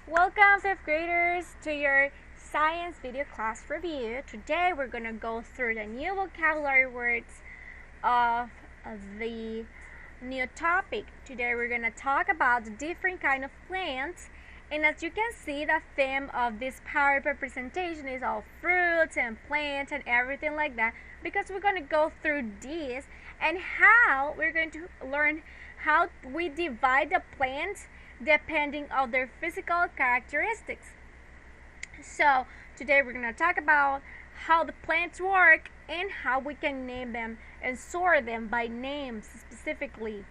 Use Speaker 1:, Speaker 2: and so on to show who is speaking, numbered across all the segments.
Speaker 1: Welcome, 5th graders, to your science video class review. Today we're going to go through the new vocabulary words of the new topic. Today we're going to talk about the different kind of plants, and as you can see, the theme of this PowerPoint presentation is all fruits and plants and everything like that, because we're going to go through this and how we're going to learn how we divide the plants depending on their physical characteristics. So today we're going to talk about how the plants work and how we can name them and sort them by names specifically.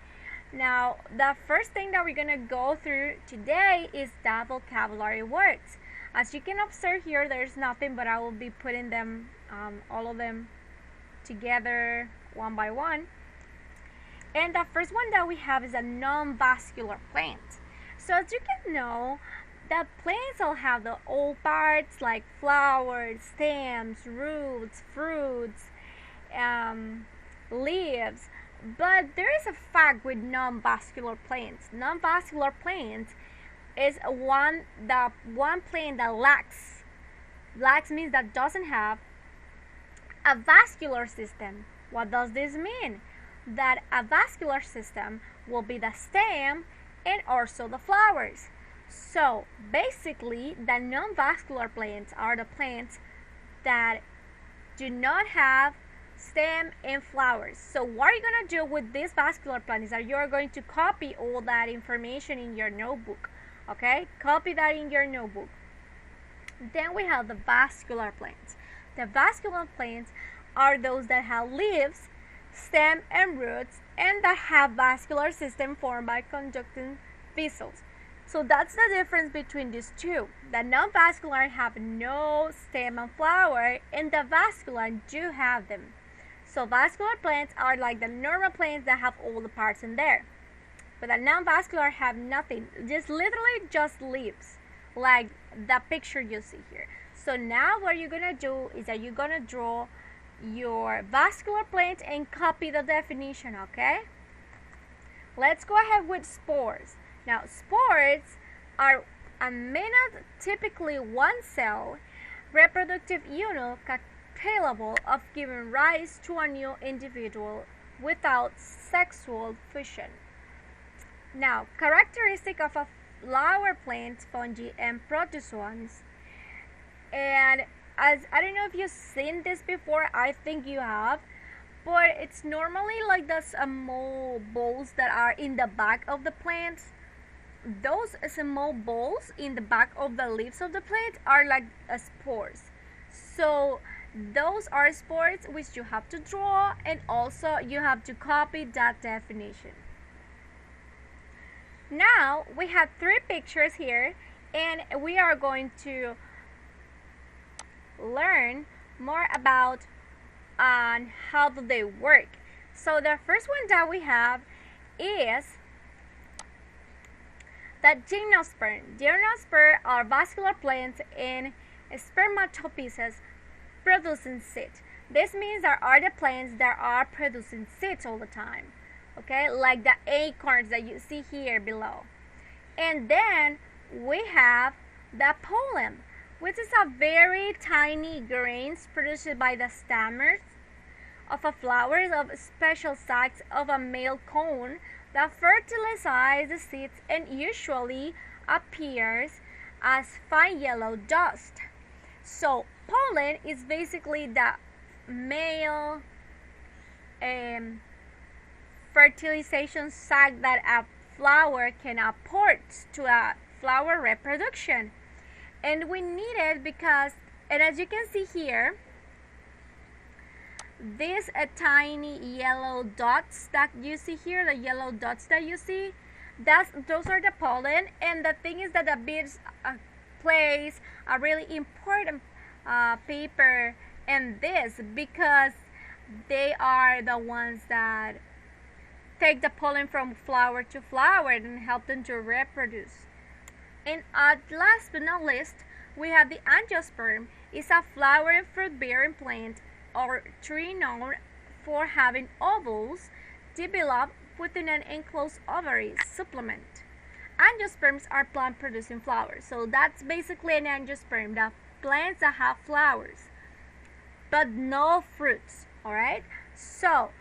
Speaker 1: Now, the first thing that we're going to go through today is the vocabulary words. As you can observe here, there's nothing, but I will be putting them, all of them together one by one. And the first one that we have is a non-vascular plant. So as you can know, the plants all have the old parts like flowers, stems, roots, fruits, leaves. But there is a fact with non-vascular plants. Non-vascular plants is one plant that lacks. Lacks means that doesn't have a vascular system. What does this mean? That a vascular system will be the stem and also the flowers. So basically, the non-vascular plants are the plants that do not have stem and flowers. So what are you going to do with this vascular plant is that you're going to copy all that information in your notebook. Okay, copy that in your notebook. Then we have the vascular plants. The vascular plants are those that have leaves, stem and roots, and that have vascular system formed by conducting vessels. So that's the difference between these two. The non-vascular have no stem and flower, and the vascular do have them. So vascular plants are like the normal plants that have all the parts in there, but the non-vascular have nothing, literally just leaves, like the picture you see here. So now what you're gonna do is that you're gonna draw your vascular plant and copy the definition, okay? Let's go ahead with spores. Now, spores are a minute, typically one cell, reproductive unit capable of giving rise to a new individual without sexual fusion. Now, characteristic of a flower plant, fungi, and protozoans. And as I don't know if you've seen this before, I think you have, but it's normally like the small balls that are in the back of the plant. Those small balls in the back of the leaves of the plant are like spores. So those are spores which you have to draw, and also you have to copy that definition. Now we have three pictures here, and we are going to learn more about how do they work. So the first one that we have is the gymnosperm. Gymnosperm are vascular plants in spermatophytes producing seeds. This means there are the plants that are producing seeds all the time. Okay, like the acorns that you see here below. And then we have the pollen, which is a very tiny grains produced by the stamens of a flowers of special sacs of a male cone that fertilize the seeds and usually appears as fine yellow dust. So pollen is basically the male fertilization sac that a flower can apport to a flower reproduction. And we need it because, and as you can see here, these tiny yellow dots that you see here, the yellow dots that you see, those are the pollen. And the thing is that the bees plays a really important paper in this, because they are the ones that take the pollen from flower to flower and help them to reproduce. And last but not least, we have the angiosperm. It's a flowering fruit-bearing plant or tree known for having ovules developed within an enclosed ovary supplement. angiosperms are plant producing flowers. So that's basically an angiosperm, the plants that have flowers but no fruits. Alright, so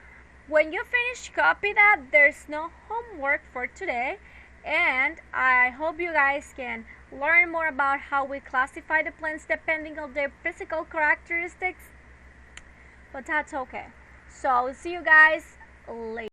Speaker 1: when you finish copy that, there's no homework for today, and I hope you guys can learn more about how we classify the plants depending on their physical characteristics, but that's okay. So I'll see you guys later.